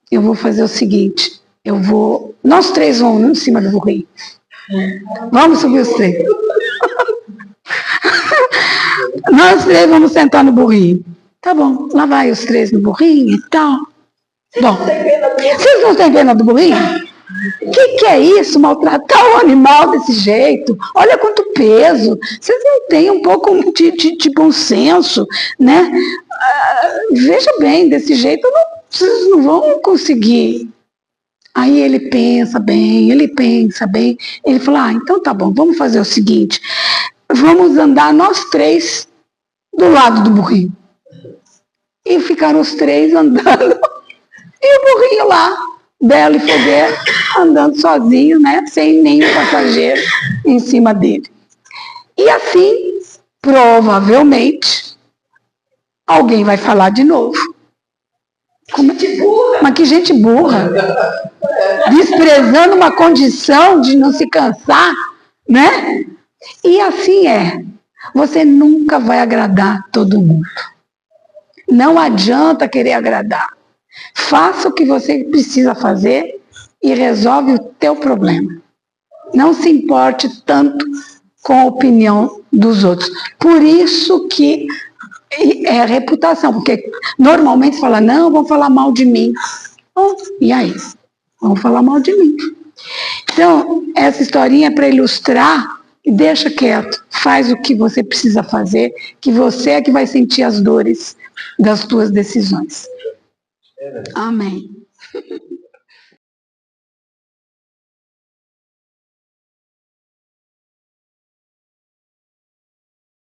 Speaker 1: Eu vou fazer o seguinte, nós três vamos em cima do burrinho. Vamos subir os três. Nós três vamos sentar no burrinho. Tá bom, lá vai os três no burrinho e tal. Bom, vocês não têm pena do burrinho? O que é isso, maltratar um animal desse jeito? Olha quanto peso. Vocês não têm um pouco de bom senso, né? Veja bem, desse jeito vocês não vão conseguir. Aí ele pensa bem. Ele fala, então tá bom, vamos fazer o seguinte. Vamos andar nós três do lado do burrinho. E ficaram os três andando. E o burrinho lá, belo e fogueiro, andando sozinho, né? Sem nenhum passageiro em cima dele. E assim, provavelmente, alguém vai falar de novo. Mas que gente burra. Desprezando uma condição de não se cansar, né? E assim é. Você nunca vai agradar todo mundo. Não adianta querer agradar. Faça o que você precisa fazer e resolve o teu problema. Não se importe tanto com a opinião dos outros. Por isso que é a reputação, porque normalmente fala, não, vão falar mal de mim. Oh, e aí? Vão falar mal de mim. Então, essa historinha é para ilustrar, deixa quieto, faz o que você precisa fazer, que você é que vai sentir as dores das tuas decisões. Amém.